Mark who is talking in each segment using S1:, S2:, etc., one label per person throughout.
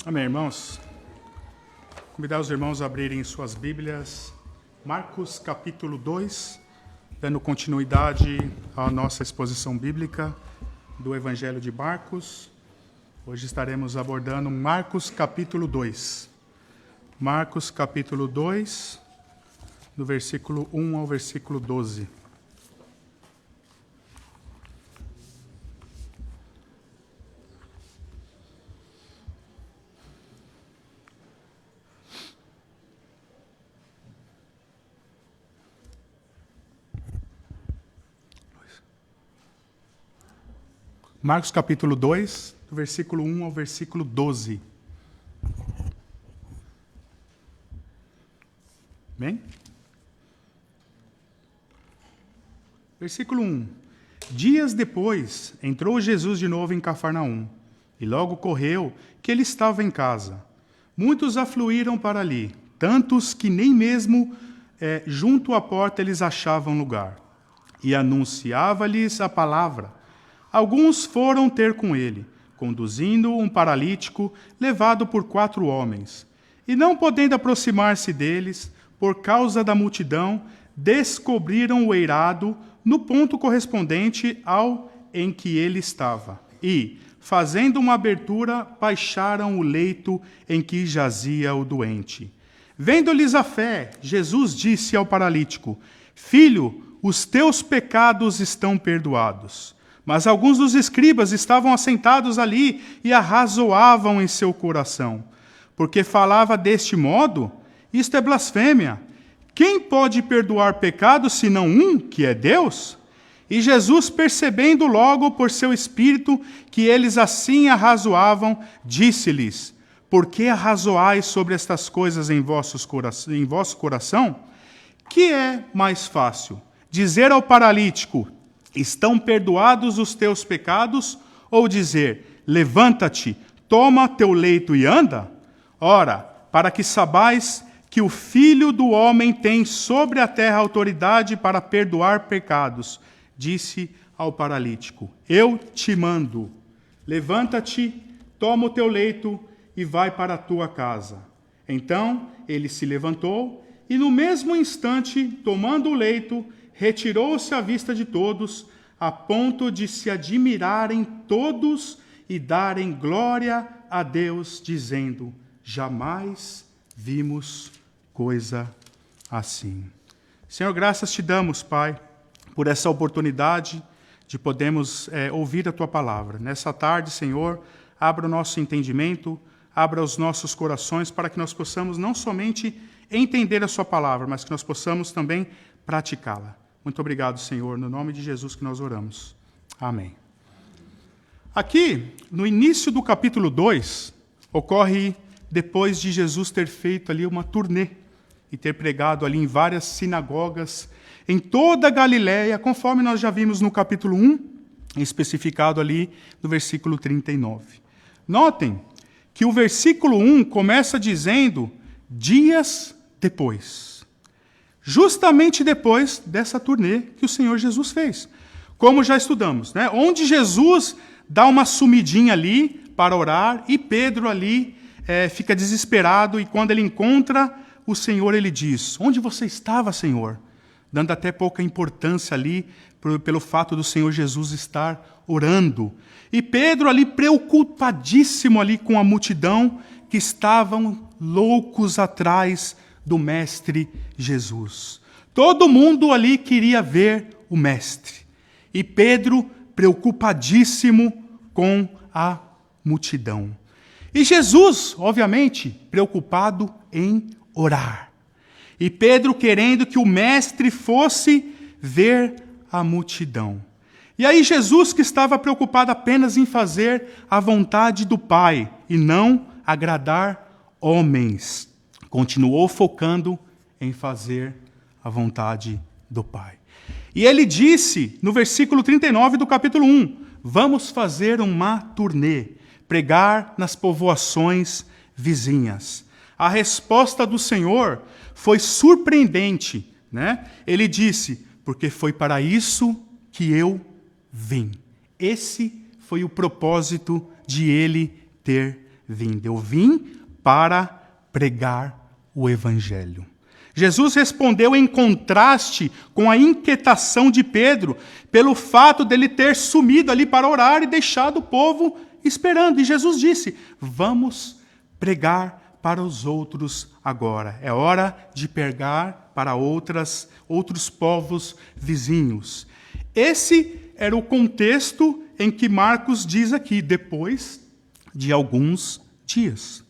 S1: Amém, irmãos. Convidar os irmãos a abrirem suas Bíblias. Marcos capítulo 2, dando continuidade à nossa exposição bíblica do Evangelho de Marcos. Hoje estaremos abordando Marcos capítulo 2. Marcos capítulo 2, do versículo 1 ao versículo 12. Marcos capítulo 2, do versículo 1 ao versículo 12. Bem? Versículo 1. Dias depois, entrou Jesus de novo em Cafarnaum, e logo correu que ele estava em casa. Muitos afluíram para ali, tantos que nem mesmo junto à porta eles achavam lugar. E anunciava-lhes a palavra. Alguns foram ter com ele, conduzindo um paralítico levado por 4 homens. E não podendo aproximar-se deles, por causa da multidão, descobriram o eirado no ponto correspondente ao em que ele estava. E, fazendo uma abertura, baixaram o leito em que jazia o doente. Vendo-lhes a fé, Jesus disse ao paralítico: Filho, os teus pecados estão perdoados. Mas alguns dos escribas estavam assentados ali e arrazoavam em seu coração. Porque falava deste modo: isto é blasfêmia. Quem pode perdoar pecados senão um, que é Deus? E Jesus, percebendo logo por seu espírito que eles assim arrazoavam, disse-lhes: Por que arrazoais sobre estas coisas em vosso coração? Que é mais fácil? Dizer ao paralítico: Estão perdoados os teus pecados? Ou dizer: Levanta-te, toma teu leito e anda? Ora, para que sabais que o Filho do Homem tem sobre a terra autoridade para perdoar pecados, disse ao paralítico: Eu te mando, levanta-te, toma o teu leito e vai para a tua casa. Então ele se levantou e no mesmo instante, tomando o leito, retirou-se à vista de todos, a ponto de se admirarem todos e darem glória a Deus, dizendo: Jamais vimos coisa assim. Senhor, graças te damos, Pai, por essa oportunidade de podermos ouvir a Tua palavra. Nessa tarde, Senhor, abra o nosso entendimento, abra os nossos corações para que nós possamos não somente entender a Sua palavra, mas que nós possamos também praticá-la. Muito obrigado, Senhor, no nome de Jesus que nós oramos. Amém. Aqui, no início do capítulo 2, ocorre depois de Jesus ter feito ali uma turnê e ter pregado ali em várias sinagogas em toda a Galiléia, conforme nós já vimos no capítulo 1, especificado ali no versículo 39. Notem que o versículo 1 começa dizendo dias depois. Justamente depois dessa turnê que o Senhor Jesus fez. Como já estudamos, né? Onde Jesus dá uma sumidinha ali para orar e Pedro ali fica desesperado e quando ele encontra o Senhor, ele diz: Onde você estava, Senhor? Dando até pouca importância ali pelo fato do Senhor Jesus estar orando. E Pedro ali preocupadíssimo ali com a multidão que estavam loucos atrás do Mestre Jesus. Todo mundo ali queria ver o Mestre. E Pedro preocupadíssimo com a multidão. E Jesus, obviamente, preocupado em orar. E Pedro querendo que o Mestre fosse ver a multidão. E aí Jesus, que estava preocupado apenas em fazer a vontade do Pai e não agradar homens, continuou focando em fazer a vontade do Pai. E ele disse, no versículo 39 do capítulo 1, vamos fazer uma turnê, pregar nas povoações vizinhas. A resposta do Senhor foi surpreendente, né? Ele disse: porque foi para isso que eu vim. Esse foi o propósito de ele ter vindo. Eu vim para pregar o evangelho. Jesus respondeu em contraste com a inquietação de Pedro, pelo fato dele ter sumido ali para orar e deixado o povo esperando. E Jesus disse: vamos pregar para os outros agora. É hora de pregar para outros povos vizinhos. Esse era o contexto em que Marcos diz aqui, depois de alguns dias.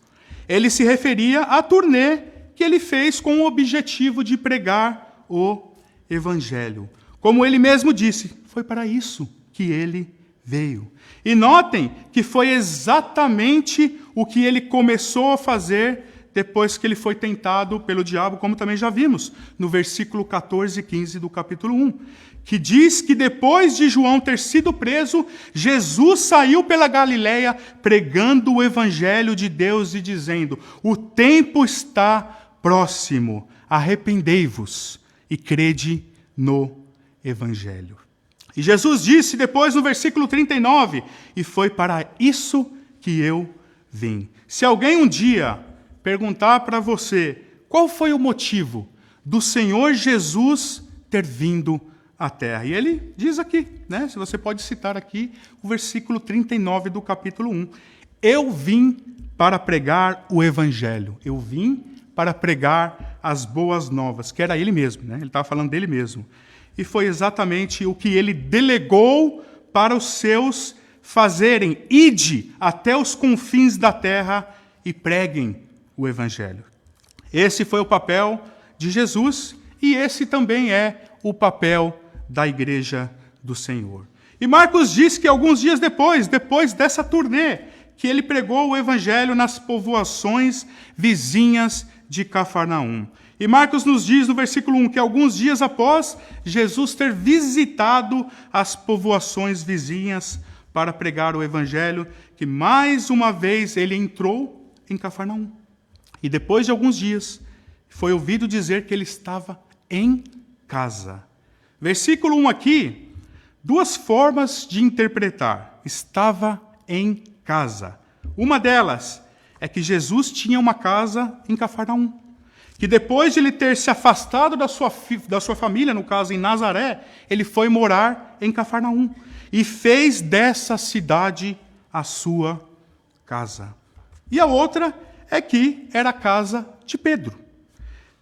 S1: Ele se referia à turnê que ele fez com o objetivo de pregar o evangelho. Como ele mesmo disse, foi para isso que ele veio. E notem que foi exatamente o que ele começou a fazer depois que ele foi tentado pelo diabo, como também já vimos no versículo 14 e 15 do capítulo 1, que diz que depois de João ter sido preso, Jesus saiu pela Galileia pregando o evangelho de Deus e dizendo: o tempo está próximo, arrependei-vos e crede no evangelho. E Jesus disse depois no versículo 39, e foi para isso que eu vim. Se alguém um dia perguntar para você qual foi o motivo do Senhor Jesus ter vindo à terra, e ele diz aqui, né? Se você pode citar aqui o versículo 39 do capítulo 1. Eu vim para pregar o evangelho. Eu vim para pregar as boas novas, que era ele mesmo, né? Ele estava falando dele mesmo. E foi exatamente o que ele delegou para os seus fazerem: ide até os confins da terra e preguem o evangelho. Esse foi o papel de Jesus e esse também é o papel da igreja do Senhor. E Marcos diz que alguns dias depois dessa turnê, que ele pregou o evangelho nas povoações vizinhas de Cafarnaum. E Marcos nos diz no versículo 1 que alguns dias após Jesus ter visitado as povoações vizinhas para pregar o evangelho, que mais uma vez ele entrou em Cafarnaum. E depois de alguns dias, foi ouvido dizer que ele estava em casa. Versículo 1 aqui, duas formas de interpretar. Estava em casa. Uma delas é que Jesus tinha uma casa em Cafarnaum, que depois de ele ter se afastado da sua família, no caso em Nazaré, ele foi morar em Cafarnaum e fez dessa cidade a sua casa. E a outra é que era a casa de Pedro.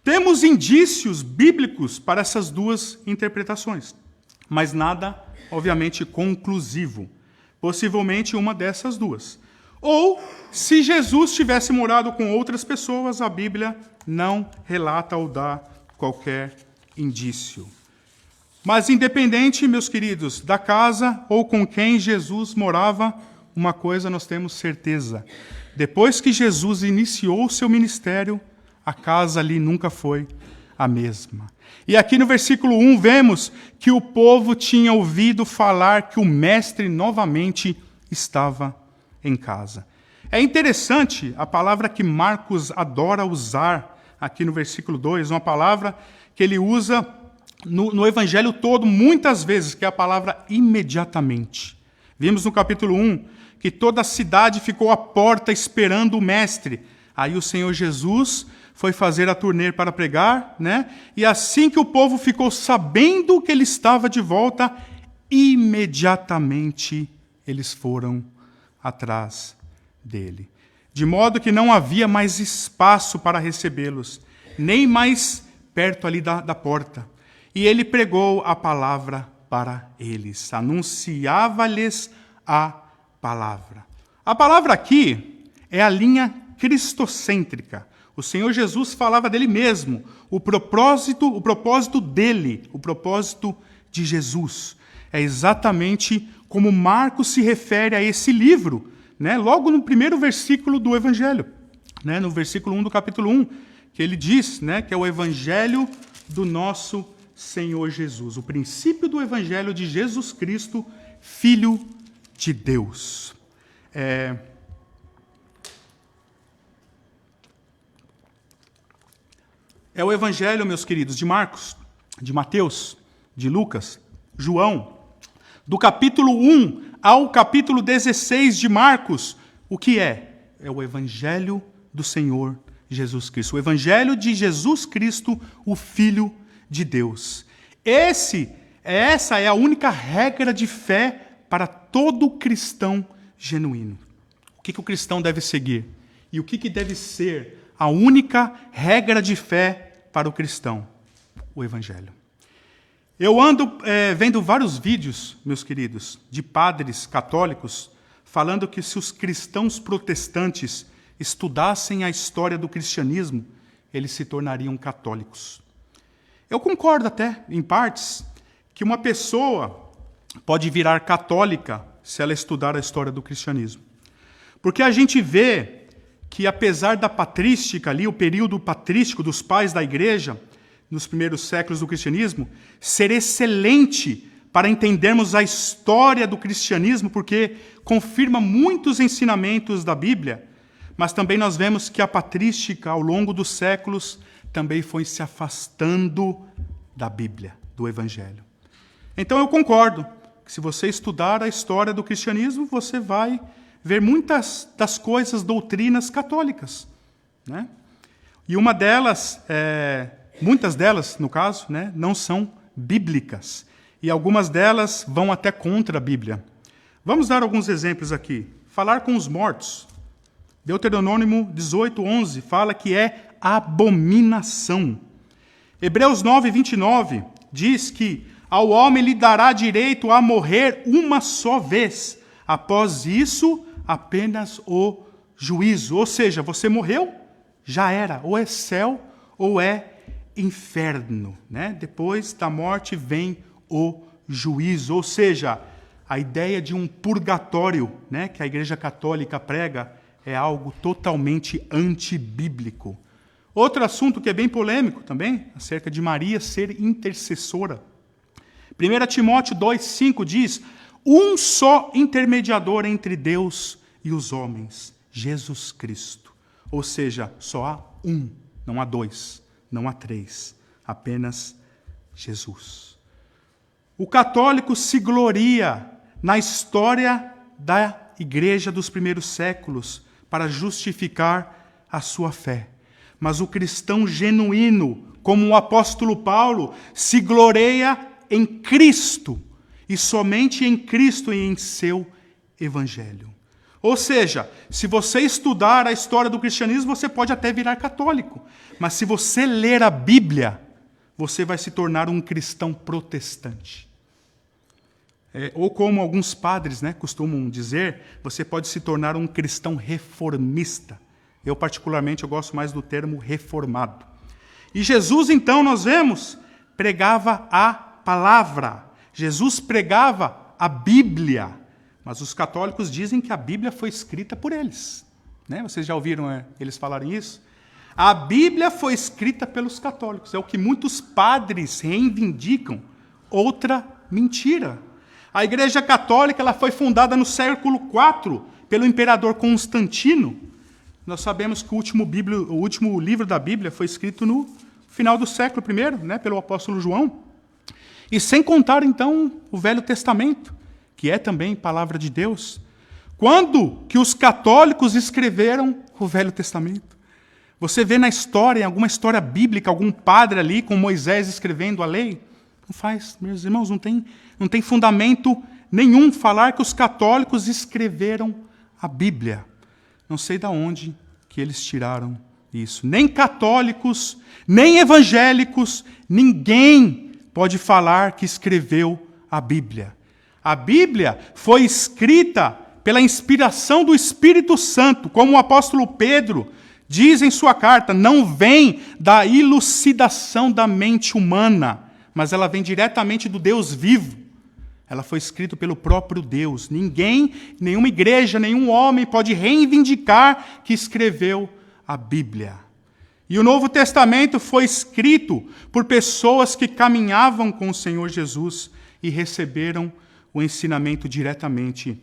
S1: Temos indícios bíblicos para essas duas interpretações, mas nada, obviamente, conclusivo. Possivelmente uma dessas duas. Ou, se Jesus tivesse morado com outras pessoas, a Bíblia não relata ou dá qualquer indício. Mas independente, meus queridos, da casa ou com quem Jesus morava, uma coisa nós temos certeza. Depois que Jesus iniciou o seu ministério, a casa ali nunca foi a mesma. E aqui no versículo 1 vemos que o povo tinha ouvido falar que o mestre novamente estava em casa. É interessante a palavra que Marcos adora usar aqui no versículo 2, uma palavra que ele usa no evangelho todo muitas vezes, que é a palavra imediatamente. Vimos no capítulo 1 que toda a cidade ficou à porta esperando o mestre. Aí o Senhor Jesus foi fazer a turnê para pregar, né? E assim que o povo ficou sabendo que ele estava de volta, imediatamente eles foram atrás dele. De modo que não havia mais espaço para recebê-los, nem mais perto ali da porta. E ele pregou a palavra para eles, anunciava-lhes a palavra. A palavra aqui é a linha cristocêntrica. O Senhor Jesus falava dele mesmo, o propósito dele, o propósito de Jesus. É exatamente como Marcos se refere a esse livro, né? Logo no primeiro versículo do Evangelho, né? No versículo 1 do capítulo 1, que ele diz, né, que é o Evangelho do nosso Senhor Jesus, o princípio do Evangelho de Jesus Cristo, Filho de Deus. É o Evangelho, meus queridos, de Marcos, de Mateus, de Lucas, João, do capítulo 1 ao capítulo 16 de Marcos, o que é? é o Evangelho do Senhor Jesus Cristo. O Evangelho de Jesus Cristo, o Filho de Deus. Essa é a única regra de fé para todo cristão genuíno. O que o cristão deve seguir? E o que deve ser a única regra de fé para o cristão? O Evangelho. Eu ando vendo vários vídeos, meus queridos, de padres católicos falando que se os cristãos protestantes estudassem a história do cristianismo, eles se tornariam católicos. Eu concordo até, em partes, que uma pessoa pode virar católica se ela estudar a história do cristianismo. Porque a gente vê que, apesar da patrística ali, o período patrístico dos pais da igreja, nos primeiros séculos do cristianismo, ser excelente para entendermos a história do cristianismo, porque confirma muitos ensinamentos da Bíblia, mas também nós vemos que a patrística, ao longo dos séculos, também foi se afastando da Bíblia, do Evangelho. Então eu concordo que se você estudar a história do cristianismo, você vai ver muitas das coisas, doutrinas católicas, né? E uma delas, muitas delas, no caso, né, não são bíblicas. E algumas delas vão até contra a Bíblia. Vamos dar alguns exemplos aqui. Falar com os mortos. Deuteronômio 18:11 fala que é abominação. Hebreus 9:29 diz que ao homem lhe dará direito a morrer uma só vez. Após isso, apenas o juízo. Ou seja, você morreu, já era. Ou é céu ou é inferno, né? Depois da morte vem o juízo. Ou seja, a ideia de um purgatório, né, que a Igreja Católica prega, é algo totalmente antibíblico. Outro assunto que é bem polêmico também, acerca de Maria ser intercessora. 1 Timóteo 2,5 diz: um só intermediador entre Deus e os homens, Jesus Cristo. Ou seja, só há um, não há dois, não há três, apenas Jesus. O católico se gloria na história da igreja dos primeiros séculos para justificar a sua fé. Mas o cristão genuíno, como o apóstolo Paulo, se gloria em Cristo, e somente em Cristo e em seu Evangelho. Ou seja, se você estudar a história do cristianismo, você pode até virar católico. Mas se você ler a Bíblia, você vai se tornar um cristão protestante. Ou como alguns padres, né, costumam dizer, você pode se tornar um cristão reformista. Eu, particularmente, eu gosto mais do termo reformado. E Jesus, então, nós vemos, pregava a palavra. Jesus pregava a Bíblia. Mas os católicos dizem que a Bíblia foi escrita por eles. Né? Vocês já ouviram eles falarem isso? A Bíblia foi escrita pelos católicos. É o que muitos padres reivindicam. Outra mentira. A Igreja Católica ela foi fundada no século IV pelo imperador Constantino. Nós sabemos que o último livro da Bíblia foi escrito no final do século I, né, pelo apóstolo João. E sem contar, então, o Velho Testamento, que é também palavra de Deus. Quando que os católicos escreveram o Velho Testamento? Você vê na história, em alguma história bíblica, algum padre ali com Moisés escrevendo a lei? Não faz, meus irmãos, não tem fundamento nenhum falar que os católicos escreveram a Bíblia. Não sei de onde que eles tiraram isso. Nem católicos, nem evangélicos, ninguém pode falar que escreveu a Bíblia. A Bíblia foi escrita pela inspiração do Espírito Santo, como o apóstolo Pedro diz em sua carta, não vem da elucidação da mente humana, mas ela vem diretamente do Deus vivo. Ela foi escrita pelo próprio Deus. Ninguém, nenhuma igreja, nenhum homem pode reivindicar que escreveu a Bíblia. E o Novo Testamento foi escrito por pessoas que caminhavam com o Senhor Jesus e receberam o ensinamento diretamente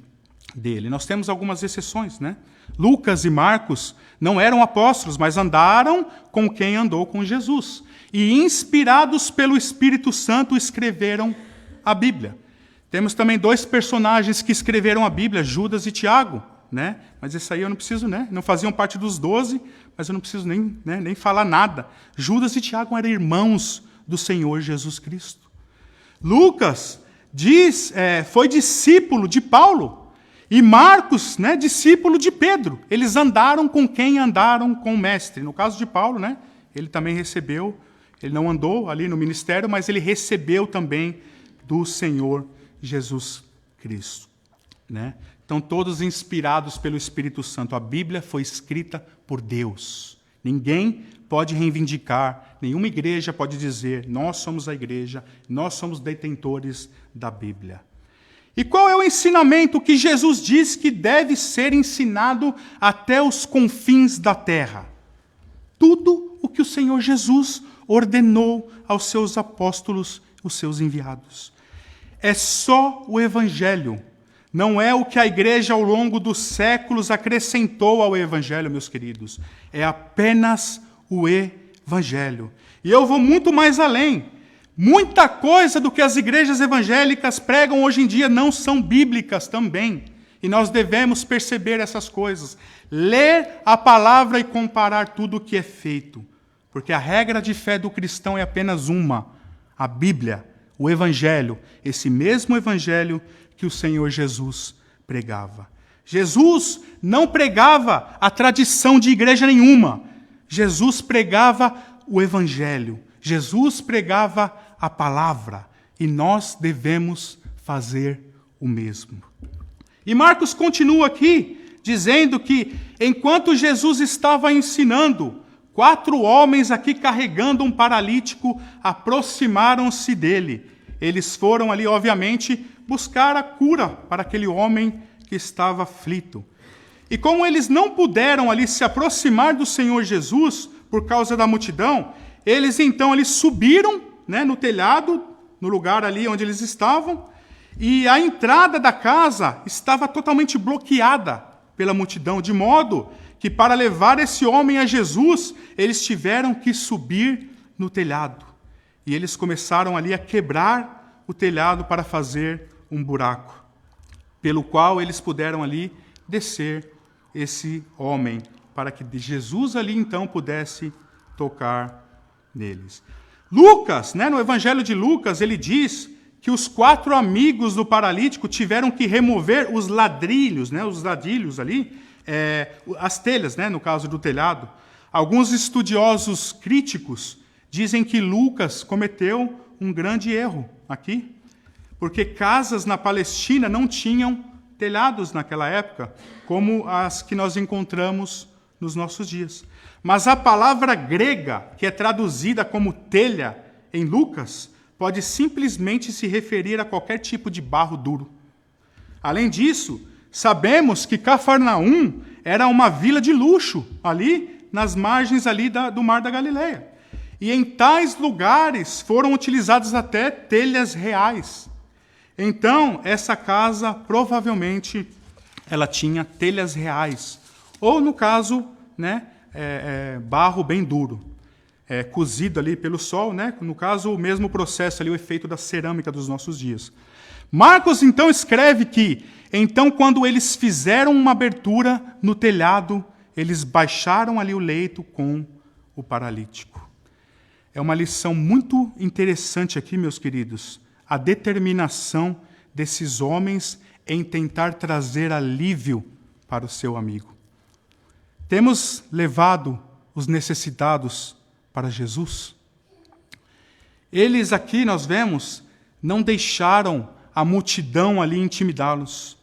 S1: dele. Nós temos algumas exceções, né? Lucas e Marcos não eram apóstolos, mas andaram com quem andou com Jesus. E inspirados pelo Espírito Santo escreveram a Bíblia. Temos também dois personagens que escreveram a Bíblia, Judas e Tiago. né? Mas isso aí eu não preciso, né? Não faziam parte dos 12, mas eu não preciso nem falar nada. Judas e Tiago eram irmãos do Senhor Jesus Cristo. Lucas foi discípulo de Paulo. E Marcos, né, discípulo de Pedro. Eles andaram com quem andaram com o mestre. No caso de Paulo, né, ele também recebeu, ele não andou ali no ministério, mas ele recebeu também do Senhor Jesus Cristo. Né? Então, todos inspirados pelo Espírito Santo. A Bíblia foi escrita por Deus. Ninguém pode reivindicar, nenhuma igreja pode dizer, nós somos a igreja, nós somos detentores da Bíblia. E qual é o ensinamento que Jesus diz que deve ser ensinado até os confins da terra? Tudo o que o Senhor Jesus ordenou aos seus apóstolos, os seus enviados. É só o Evangelho. Não é o que a igreja ao longo dos séculos acrescentou ao Evangelho, meus queridos. É apenas o Evangelho. E eu vou muito mais além. Muita coisa do que as igrejas evangélicas pregam hoje em dia não são bíblicas também. E nós devemos perceber essas coisas. Ler a palavra e comparar tudo o que é feito. Porque a regra de fé do cristão é apenas uma. A Bíblia, o Evangelho. Esse mesmo Evangelho que o Senhor Jesus pregava. Jesus não pregava a tradição de igreja nenhuma. Jesus pregava o Evangelho. Jesus pregava a palavra. E nós devemos fazer o mesmo. E Marcos continua aqui, dizendo que enquanto Jesus estava ensinando, 4 homens aqui carregando um paralítico aproximaram-se dele. Eles foram ali, obviamente, buscar a cura para aquele homem que estava aflito. E como eles não puderam ali se aproximar do Senhor Jesus por causa da multidão, eles então ali subiram, né, no telhado, no lugar ali onde eles estavam, e a entrada da casa estava totalmente bloqueada pela multidão, de modo que para levar esse homem a Jesus, eles tiveram que subir no telhado. E eles começaram ali a quebrar o telhado para fazer um buraco, pelo qual eles puderam ali descer esse homem, para que Jesus ali então pudesse tocar neles. Lucas, né, no Evangelho de Lucas, ele diz que os 4 amigos do paralítico tiveram que remover os ladrilhos, né, os ladrilhos ali, as telhas, né, no caso do telhado. Alguns estudiosos críticos dizem que Lucas cometeu um grande erro aqui, porque casas na Palestina não tinham telhados naquela época, como as que nós encontramos nos nossos dias. Mas a palavra grega, que é traduzida como telha em Lucas, pode simplesmente se referir a qualquer tipo de barro duro. Além disso, sabemos que Cafarnaum era uma vila de luxo, ali nas margens ali do Mar da Galileia. E em tais lugares foram utilizadas até telhas reais. Então, essa casa, provavelmente, ela tinha telhas reais. Ou, no caso, né, barro bem duro, cozido ali pelo sol, né? No caso, o mesmo processo ali, o efeito da cerâmica dos nossos dias. Marcos, então, escreve que, então, quando eles fizeram uma abertura no telhado, eles baixaram ali o leito com o paralítico. É uma lição muito interessante aqui, meus queridos, a determinação desses homens em tentar trazer alívio para o seu amigo. Temos levado os necessitados para Jesus? Eles aqui, nós vemos, não deixaram a multidão ali intimidá-los.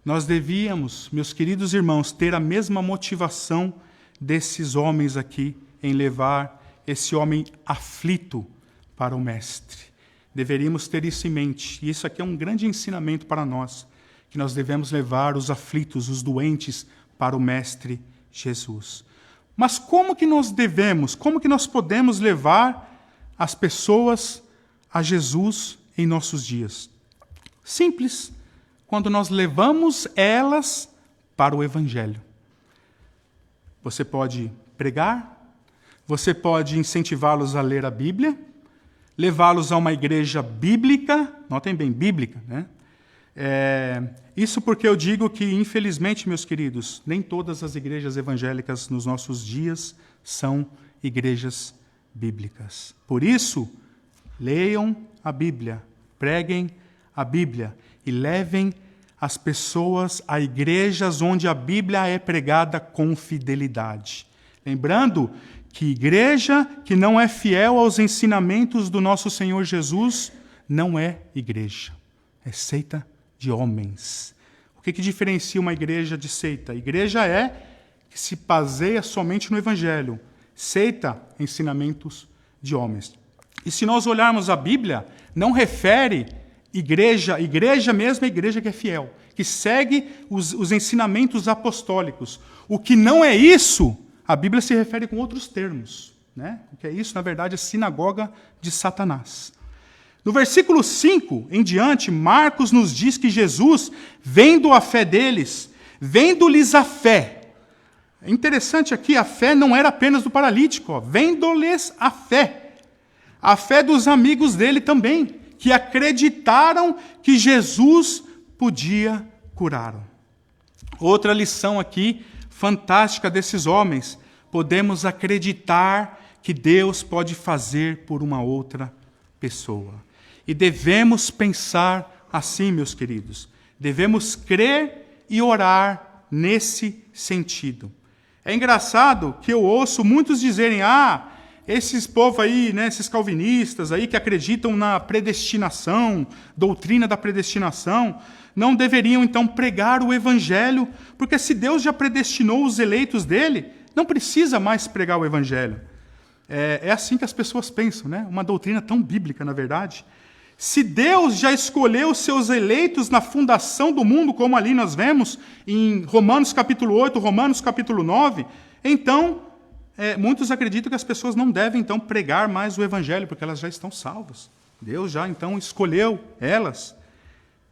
S1: Nós devíamos, meus queridos irmãos, ter a mesma motivação desses homens aqui em levar esse homem aflito para o Mestre. Deveríamos ter isso em mente. E isso aqui é um grande ensinamento para nós, que nós devemos levar os aflitos, os doentes, para o Mestre Jesus. Mas como que nós podemos levar as pessoas a Jesus em nossos dias? Simples, quando nós levamos elas para o Evangelho. Você pode pregar, você pode incentivá-los a ler a Bíblia, levá-los a uma igreja bíblica, notem bem, bíblica, né? Isso porque eu digo que, infelizmente, meus queridos, nem todas as igrejas evangélicas nos nossos dias são igrejas bíblicas. Por isso, leiam a Bíblia, preguem a Bíblia e levem as pessoas a igrejas onde a Bíblia é pregada com fidelidade. Lembrando que igreja que não é fiel aos ensinamentos do nosso Senhor Jesus não é igreja, é seita de homens. O que diferencia uma igreja de seita? A igreja que se baseia somente no Evangelho. Seita, ensinamentos de homens. E se nós olharmos a Bíblia, não refere igreja mesmo é igreja que é fiel, que segue os ensinamentos apostólicos. O que não é isso, a Bíblia se refere com outros termos. Né? O que é isso, na verdade, é sinagoga de Satanás. No versículo 5 em diante, Marcos nos diz que Jesus, vendo a fé deles, vendo-lhes a fé. É interessante aqui, a fé não era apenas do paralítico, vendo-lhes a fé dos amigos dele também, que acreditaram que Jesus podia curá-lo. Outra lição aqui, fantástica desses homens, podemos acreditar que Deus pode fazer por uma outra pessoa. E devemos pensar assim, meus queridos. Devemos crer e orar nesse sentido. É engraçado que eu ouço muitos dizerem, esses povos aí, né, esses calvinistas aí que acreditam na predestinação, doutrina da predestinação, não deveriam então pregar o evangelho, porque se Deus já predestinou os eleitos dele, não precisa mais pregar o evangelho. É assim que as pessoas pensam, né? Uma doutrina tão bíblica, na verdade. Se Deus já escolheu os seus eleitos na fundação do mundo, como ali nós vemos em Romanos capítulo 8, Romanos capítulo 9, então muitos acreditam que as pessoas não devem então pregar mais o evangelho, porque elas já estão salvas. Deus já então escolheu elas.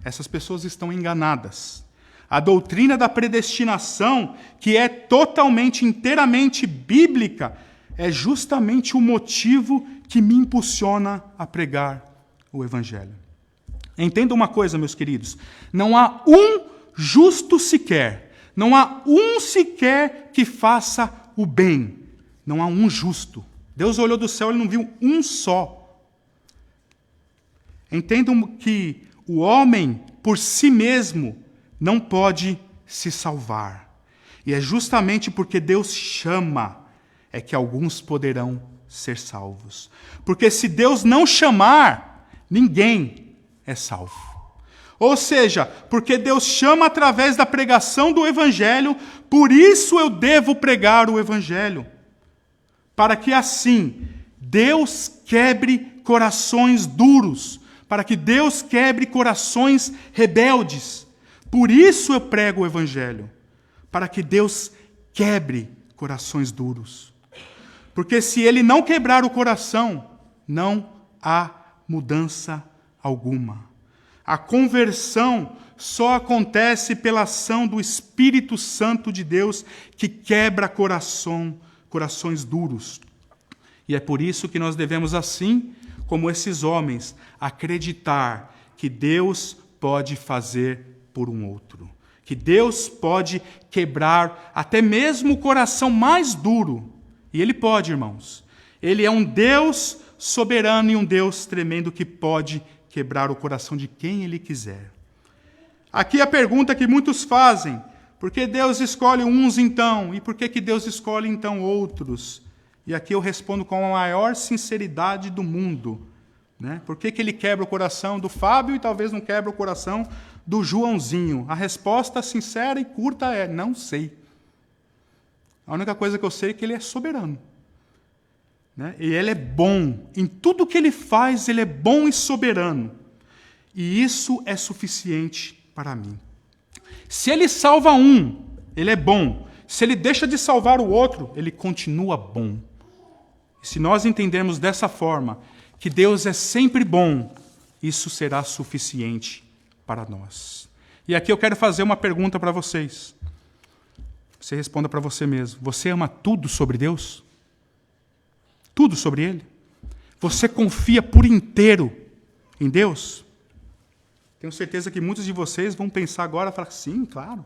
S1: Essas pessoas estão enganadas. A doutrina da predestinação, que é totalmente, inteiramente bíblica, é justamente o motivo que me impulsiona a pregar o evangelho. Entenda uma coisa, meus queridos, não há um justo sequer, não há um sequer que faça o bem, não há um justo. Deus olhou do céu e não viu um só. Entendam que o homem, por si mesmo, não pode se salvar. E é justamente porque Deus chama, é que alguns poderão ser salvos. Porque se Deus não chamar, ninguém é salvo. Ou seja, porque Deus chama através da pregação do evangelho, por isso eu devo pregar o evangelho. Para que assim Deus quebre corações duros, para que Deus quebre corações rebeldes. Por isso eu prego o evangelho, para que Deus quebre corações duros. Porque se ele não quebrar o coração, não há mudança alguma. A conversão só acontece pela ação do Espírito Santo de Deus, que quebra corações duros. E é por isso que nós devemos, assim como esses homens, acreditar que Deus pode fazer por um outro. Que Deus pode quebrar até mesmo o coração mais duro. E Ele pode, irmãos. Ele é um Deus soberano e um Deus tremendo que pode quebrar o coração de quem Ele quiser. Aqui a pergunta que muitos fazem: por que Deus escolhe uns então? E por que Deus escolhe então outros? E aqui eu respondo com a maior sinceridade do mundo. Né? Por que Ele quebra o coração do Fábio e talvez não quebra o coração do Joãozinho? A resposta sincera e curta é: não sei. A única coisa que eu sei é que Ele é soberano. Né? E Ele é bom. Em tudo que Ele faz, Ele é bom e soberano. E isso é suficiente para mim. Se Ele salva um, Ele é bom. Se Ele deixa de salvar o outro, Ele continua bom. E se nós entendermos dessa forma, que Deus é sempre bom, isso será suficiente para nós. E aqui eu quero fazer uma pergunta para vocês. Você responda para você mesmo. Você ama tudo sobre Deus? Tudo sobre Ele? Você confia por inteiro em Deus? Tenho certeza que muitos de vocês vão pensar agora e falar, sim, claro.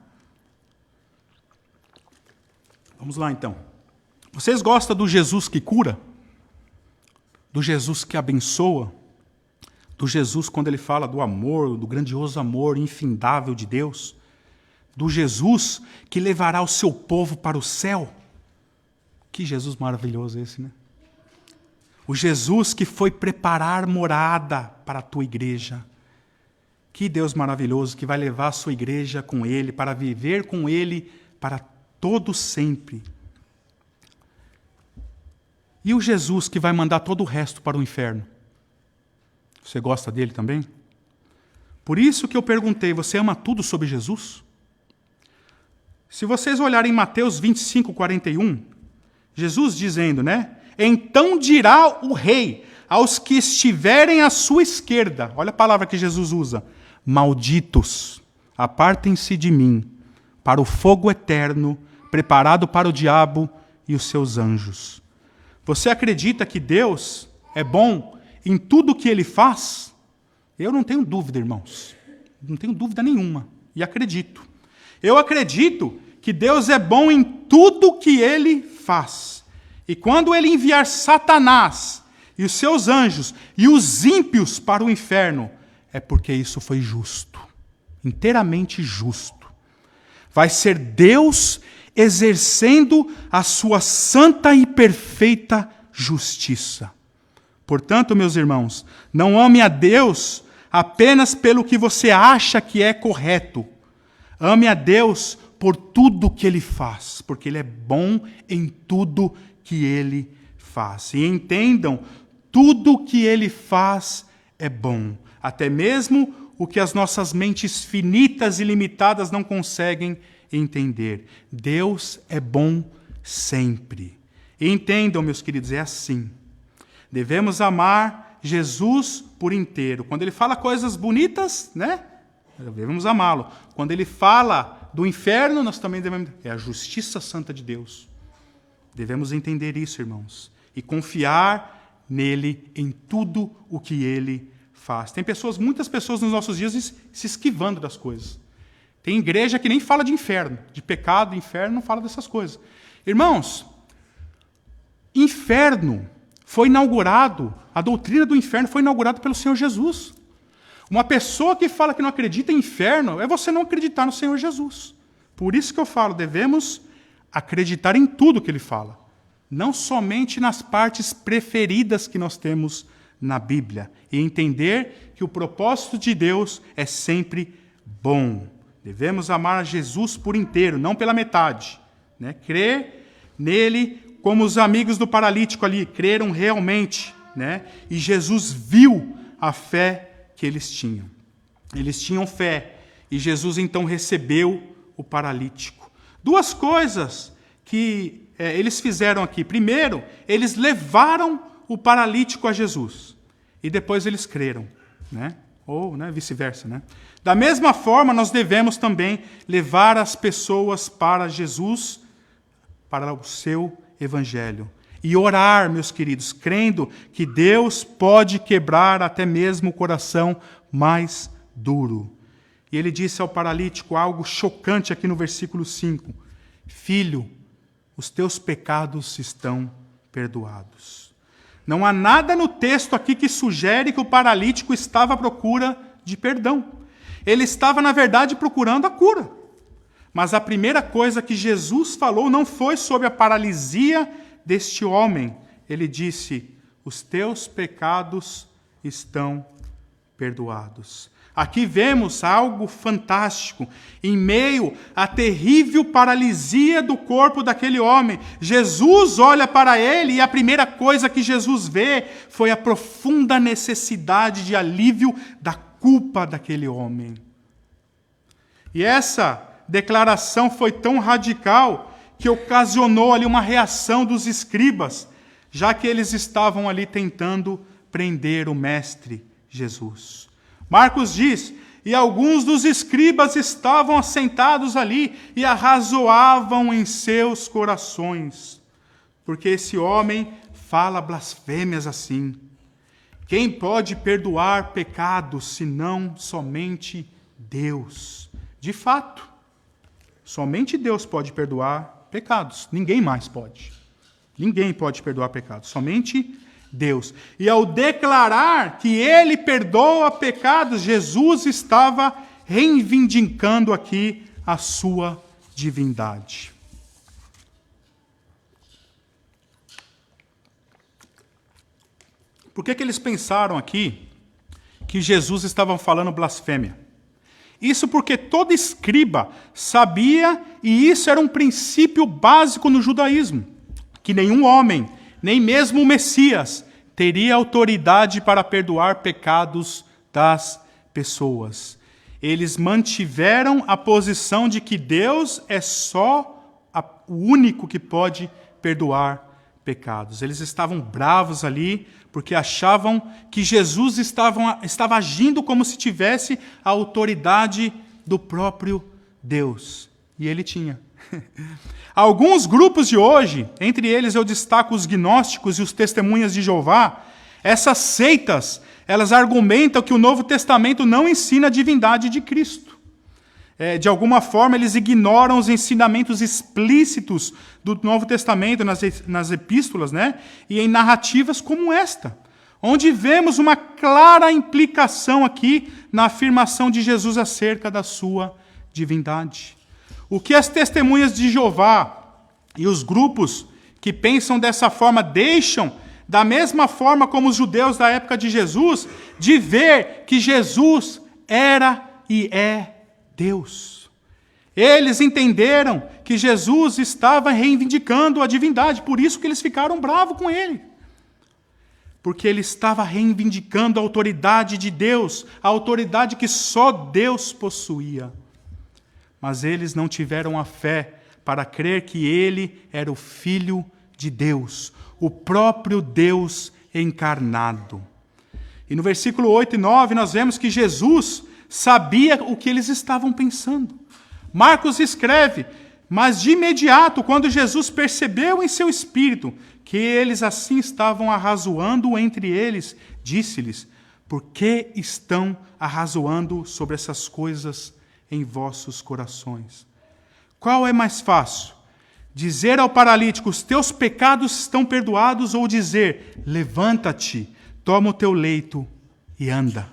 S1: Vamos lá, então. Vocês gostam do Jesus que cura? Do Jesus que abençoa? Do Jesus quando ele fala do amor, do grandioso amor infindável de Deus? Do Jesus que levará o seu povo para o céu? Que Jesus maravilhoso esse, né? O Jesus que foi preparar morada para a tua igreja. Que Deus maravilhoso que vai levar a sua igreja com Ele, para viver com Ele para todo sempre. E o Jesus que vai mandar todo o resto para o inferno? Você gosta dele também? Por isso que eu perguntei, você ama tudo sobre Jesus? Se vocês olharem em Mateus 25, 41, Jesus dizendo, né? Então dirá o rei aos que estiverem à sua esquerda, olha a palavra que Jesus usa, malditos, apartem-se de mim, para o fogo eterno, preparado para o diabo e os seus anjos. Você acredita que Deus é bom em tudo o que Ele faz? Eu não tenho dúvida, irmãos. Não tenho dúvida nenhuma. E acredito. Eu acredito que Deus é bom em tudo o que Ele faz. E quando Ele enviar Satanás e os seus anjos e os ímpios para o inferno, é porque isso foi justo. Inteiramente justo. Vai ser Deus exercendo a sua santa e perfeita justiça. Portanto, meus irmãos, não ame a Deus apenas pelo que você acha que é correto. Ame a Deus por tudo que Ele faz, porque Ele é bom em tudo que Ele faz. E entendam, tudo que Ele faz é bom. Até mesmo o que as nossas mentes finitas e limitadas não conseguem entender. Deus é bom sempre. E entendam, meus queridos, é assim. Devemos amar Jesus por inteiro. Quando Ele fala coisas bonitas, né? Devemos amá-lo. Quando Ele fala do inferno, nós também devemos... É a justiça santa de Deus. Devemos entender isso, irmãos. E confiar nele em tudo o que Ele faz. Tem muitas pessoas nos nossos dias se esquivando das coisas. Tem igreja que nem fala de inferno, de pecado, inferno, não fala dessas coisas. Irmãos, inferno foi inaugurado, a doutrina do inferno foi inaugurada pelo Senhor Jesus. Uma pessoa que fala que não acredita em inferno é você não acreditar no Senhor Jesus. Por isso que eu falo, devemos acreditar em tudo que Ele fala. Não somente nas partes preferidas que nós temos na Bíblia. E entender que o propósito de Deus é sempre bom. Devemos amar a Jesus por inteiro, não pela metade. Né? Crer nele como os amigos do paralítico ali, creram realmente. Né? E Jesus viu a fé que eles tinham. Eles tinham fé. E Jesus então recebeu o paralítico. Duas coisas que eles fizeram aqui. Primeiro, eles levaram o paralítico a Jesus. E depois eles creram. Né? Ou vice-versa. Né? Da mesma forma, nós devemos também levar as pessoas para Jesus, para o seu evangelho. E orar, meus queridos, crendo que Deus pode quebrar até mesmo o coração mais duro. E ele disse ao paralítico algo chocante aqui no versículo 5. Filho, os teus pecados estão perdoados. Não há nada no texto aqui que sugere que o paralítico estava à procura de perdão. Ele estava, na verdade, procurando a cura. Mas a primeira coisa que Jesus falou não foi sobre a paralisia deste homem. Ele disse, os teus pecados estão perdoados. Aqui vemos algo fantástico. Em meio à terrível paralisia do corpo daquele homem, Jesus olha para ele e a primeira coisa que Jesus vê foi a profunda necessidade de alívio da culpa daquele homem. E essa declaração foi tão radical que ocasionou ali uma reação dos escribas, já que eles estavam ali tentando prender o mestre Jesus. Marcos diz, e alguns dos escribas estavam assentados ali e arrazoavam em seus corações, porque esse homem fala blasfêmias assim. Quem pode perdoar pecados senão somente Deus? De fato, somente Deus pode perdoar pecados. Ninguém mais pode. Ninguém pode perdoar pecados. Somente Deus. E ao declarar que Ele perdoa pecados, Jesus estava reivindicando aqui a sua divindade. Por que eles pensaram aqui que Jesus estava falando blasfêmia? Isso porque todo escriba sabia, e isso era um princípio básico no judaísmo, que nenhum homem, nem mesmo o Messias, teria autoridade para perdoar pecados das pessoas. Eles mantiveram a posição de que Deus é só o único que pode perdoar pecados. Eles estavam bravos ali, porque achavam que Jesus estava agindo como se tivesse a autoridade do próprio Deus. E ele tinha. Alguns grupos de hoje, entre eles eu destaco os gnósticos e os testemunhas de Jeová, essas seitas, elas argumentam que o Novo Testamento não ensina a divindade de Cristo. De alguma forma, eles ignoram os ensinamentos explícitos do Novo Testamento nas epístolas, né? E em narrativas como esta, onde vemos uma clara implicação aqui na afirmação de Jesus acerca da sua divindade. O que as testemunhas de Jeová e os grupos que pensam dessa forma deixam, da mesma forma como os judeus da época de Jesus, de ver que Jesus era e é Deus. Eles entenderam que Jesus estava reivindicando a divindade, por isso que eles ficaram bravos com ele. Porque ele estava reivindicando a autoridade de Deus, a autoridade que só Deus possuía. Mas eles não tiveram a fé para crer que ele era o Filho de Deus, o próprio Deus encarnado. E no versículo 8 e 9 nós vemos que Jesus sabia o que eles estavam pensando. Marcos escreve, mas de imediato, quando Jesus percebeu em seu espírito que eles assim estavam arrazoando entre eles, disse-lhes, por que estão arrazoando sobre essas coisas em vossos corações? Qual é mais fácil? Dizer ao paralítico, os teus pecados estão perdoados, ou dizer, levanta-te, toma o teu leito e anda?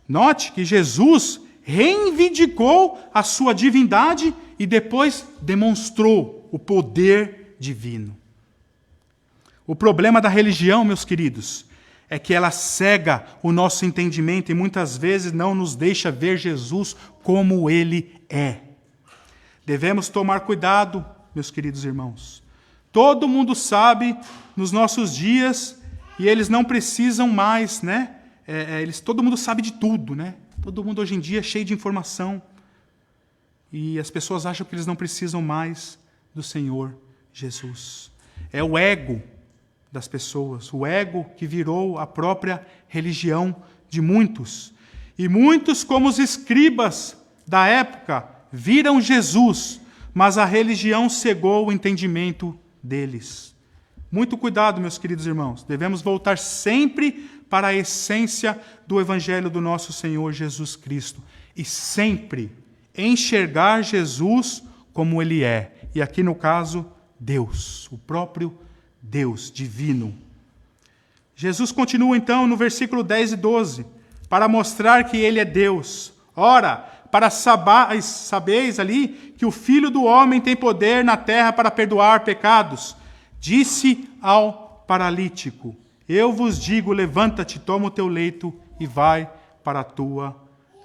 S1: Note que Jesus reivindicou a sua divindade e depois demonstrou o poder divino. O problema da religião, meus queridos, é que ela cega o nosso entendimento e muitas vezes não nos deixa ver Jesus como ele é. Devemos tomar cuidado, meus queridos irmãos. Todo mundo sabe nos nossos dias, e eles não precisam mais, né? Todo mundo sabe de tudo, né? Todo mundo hoje em dia é cheio de informação. E as pessoas acham que eles não precisam mais do Senhor Jesus. É o ego das pessoas, o ego que virou a própria religião de muitos. E muitos, como os escribas da época, viram Jesus, mas a religião cegou o entendimento deles. Muito cuidado, meus queridos irmãos. Devemos voltar sempre para a essência do Evangelho do nosso Senhor Jesus Cristo. E sempre enxergar Jesus como Ele é. E aqui no caso, Deus, o próprio Deus divino. Jesus continua então no versículo 10 e 12, para mostrar que Ele é Deus. Ora, para sabeis ali que o Filho do Homem tem poder na terra para perdoar pecados. Disse ao paralítico, eu vos digo, levanta-te, toma o teu leito e vai para a tua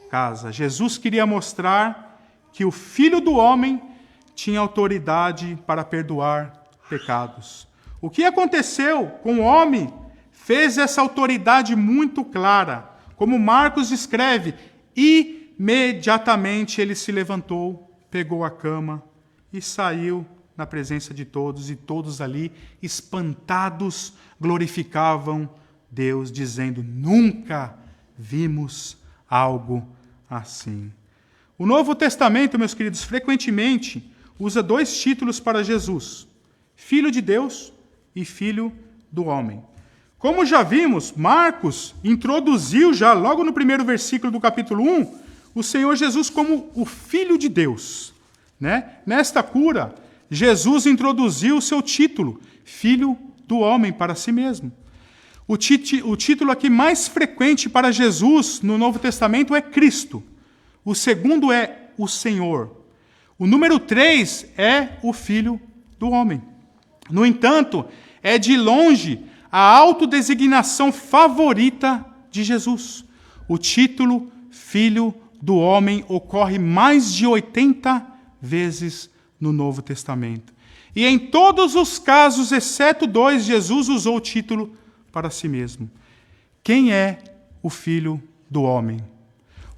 S1: casa. Jesus queria mostrar que o Filho do Homem tinha autoridade para perdoar pecados. O que aconteceu com o homem fez essa autoridade muito clara. Como Marcos escreve, imediatamente ele se levantou, pegou a cama e saiu na presença de todos, e todos ali, espantados, glorificavam Deus, dizendo, nunca vimos algo assim. O Novo Testamento, meus queridos, frequentemente usa dois títulos para Jesus, Filho de Deus e Filho do Homem. Como já vimos, Marcos introduziu já logo no primeiro versículo do capítulo 1, o Senhor Jesus como o Filho de Deus. Né? Nesta cura, Jesus introduziu o seu título, Filho do Homem, para si mesmo. O título aqui mais frequente para Jesus no Novo Testamento é Cristo. O segundo é o Senhor. O número 3 é o Filho do Homem. No entanto, é de longe a autodesignação favorita de Jesus. O título Filho do Homem ocorre mais de 80 vezes no Novo Testamento. E em todos os casos, exceto 2, Jesus usou o título para si mesmo. Quem é o Filho do Homem?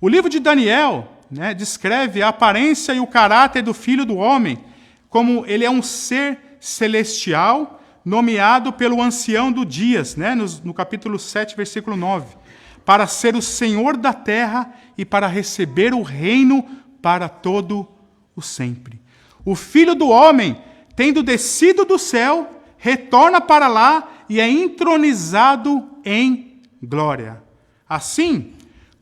S1: O livro de Daniel, descreve a aparência e o caráter do Filho do Homem como ele é um ser celestial nomeado pelo ancião do Dias, no capítulo 7, versículo 9, para ser o Senhor da terra e para receber o reino para todo o sempre. O Filho do Homem, tendo descido do céu, retorna para lá e é entronizado em glória. Assim,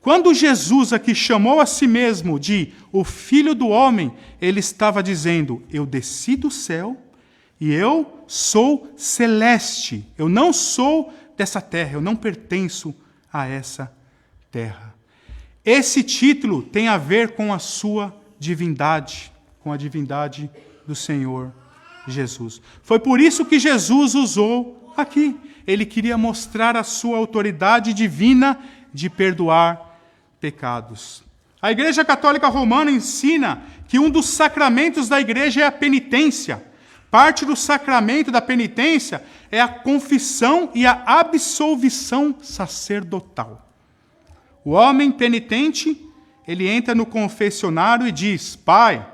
S1: quando Jesus aqui chamou a si mesmo de o Filho do Homem, ele estava dizendo, eu desci do céu e eu sou celeste. Eu não sou dessa terra, eu não pertenço a essa terra. Esse título tem a ver com a sua divindade, com a divindade do Senhor Jesus. Foi por isso que Jesus usou aqui. Ele queria mostrar a sua autoridade divina de perdoar pecados. A Igreja Católica Romana ensina que um dos sacramentos da igreja é a penitência. Parte do sacramento da penitência é a confissão e a absolvição sacerdotal. O homem penitente, ele entra no confessionário e diz, Pai,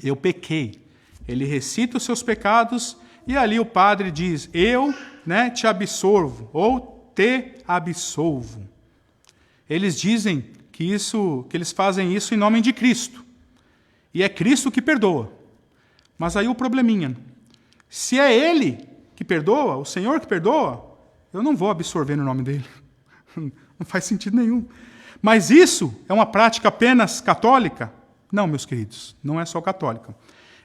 S1: eu pequei. Ele recita os seus pecados e ali o padre diz, eu te absolvo ou te absolvo. Eles dizem que eles fazem isso em nome de Cristo. E é Cristo que perdoa. Mas aí o probleminha. Se é Ele que perdoa, o Senhor que perdoa, eu não vou absorver no nome dele. Não faz sentido nenhum. Mas isso é uma prática apenas católica? Não, meus queridos, não é só católica.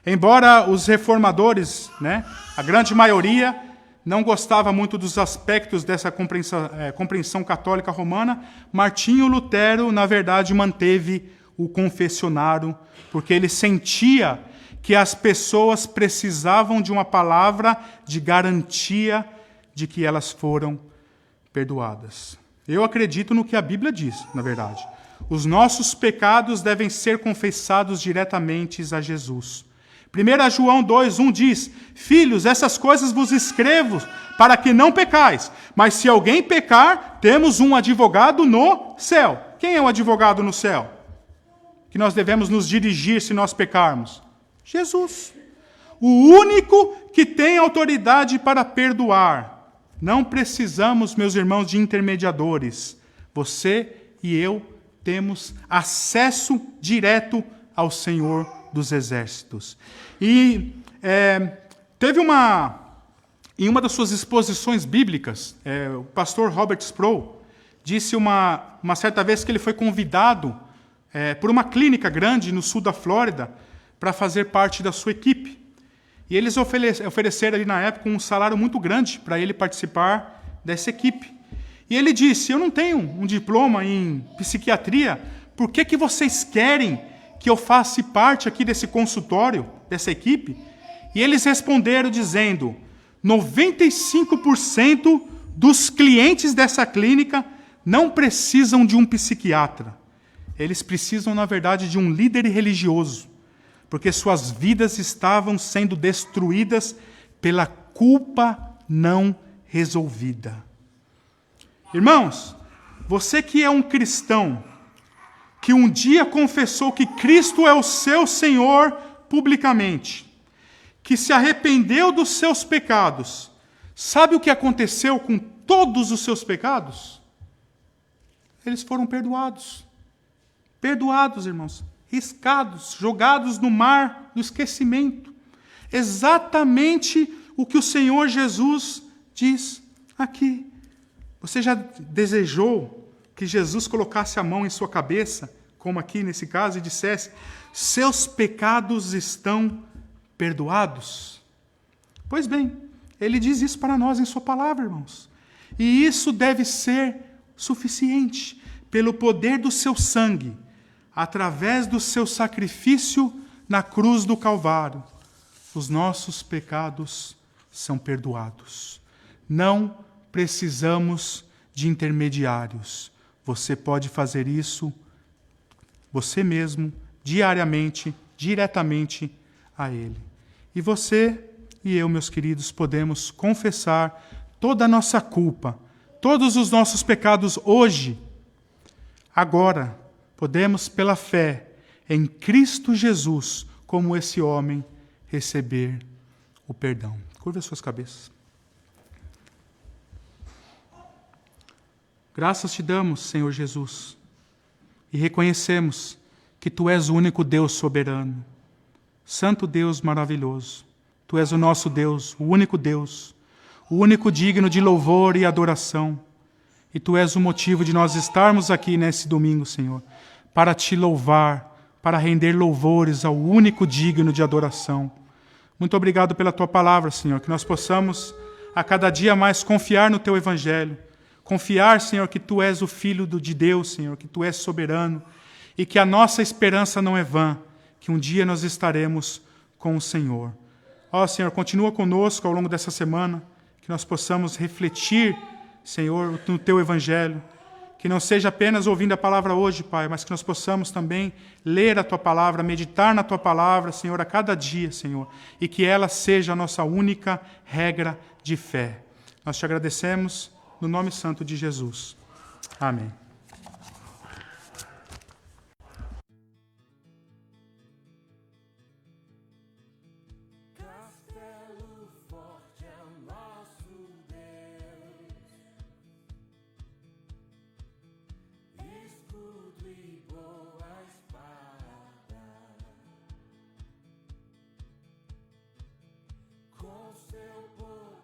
S1: Embora os reformadores, a grande maioria, não gostava muito dos aspectos dessa compreensão católica romana, Martinho Lutero, na verdade, manteve o confessionário, porque ele sentia que as pessoas precisavam de uma palavra de garantia de que elas foram perdoadas. Eu acredito no que a Bíblia diz, na verdade. Os nossos pecados devem ser confessados diretamente a Jesus. 1 João 2:1 diz, filhos, essas coisas vos escrevo para que não pecais. Mas se alguém pecar, temos um advogado no céu. Quem é o advogado no céu? Que nós devemos nos dirigir se nós pecarmos? Jesus. O único que tem autoridade para perdoar. Não precisamos, meus irmãos, de intermediadores. Você e eu temos acesso direto ao Senhor dos Exércitos. E teve em uma das suas exposições bíblicas, o pastor Robert Sproul disse uma certa vez que ele foi convidado por uma clínica grande no sul da Flórida para fazer parte da sua equipe. E eles ofereceram ali na época um salário muito grande para ele participar dessa equipe. E ele disse, eu não tenho um diploma em psiquiatria, por que vocês querem que eu faça parte aqui desse consultório, dessa equipe? E eles responderam dizendo, 95% dos clientes dessa clínica não precisam de um psiquiatra. Eles precisam, na verdade, de um líder religioso, porque suas vidas estavam sendo destruídas pela culpa não resolvida. Irmãos, você que é um cristão, que um dia confessou que Cristo é o seu Senhor publicamente, que se arrependeu dos seus pecados, sabe o que aconteceu com todos os seus pecados? Eles foram perdoados. Perdoados, irmãos. Riscados, jogados no mar do esquecimento. Exatamente o que o Senhor Jesus diz aqui. Você já desejou que Jesus colocasse a mão em sua cabeça, como aqui nesse caso, e dissesse: seus pecados estão perdoados? Pois bem, ele diz isso para nós em sua palavra, irmãos. E isso deve ser suficiente. Pelo poder do seu sangue, através do seu sacrifício na cruz do Calvário, os nossos pecados são perdoados. Não precisamos de intermediários. Você pode fazer isso você mesmo, diariamente, diretamente a Ele. E você e eu, meus queridos, podemos confessar toda a nossa culpa, todos os nossos pecados hoje. Agora, podemos, pela fé em Cristo Jesus, como esse homem, receber o perdão. Curva as suas cabeças. Graças te damos, Senhor Jesus, e reconhecemos que Tu és o único Deus soberano, Santo Deus maravilhoso. Tu és o nosso Deus, o único digno de louvor e adoração. E Tu és o motivo de nós estarmos aqui nesse domingo, Senhor, para Te louvar, para render louvores ao único digno de adoração. Muito obrigado pela Tua palavra, Senhor, que nós possamos a cada dia mais confiar no Teu Evangelho. Confiar, Senhor, que Tu és o Filho de Deus, Senhor, que Tu és soberano e que a nossa esperança não é vã, que um dia nós estaremos com o Senhor. Ó, Senhor, continua conosco ao longo dessa semana, que nós possamos refletir, Senhor, no Teu Evangelho, que não seja apenas ouvindo a palavra hoje, Pai, mas que nós possamos também ler a Tua palavra, meditar na Tua palavra, Senhor, a cada dia, Senhor, e que ela seja a nossa única regra de fé. Nós Te agradecemos no nome santo de Jesus. Amém.
S2: Com seu poder.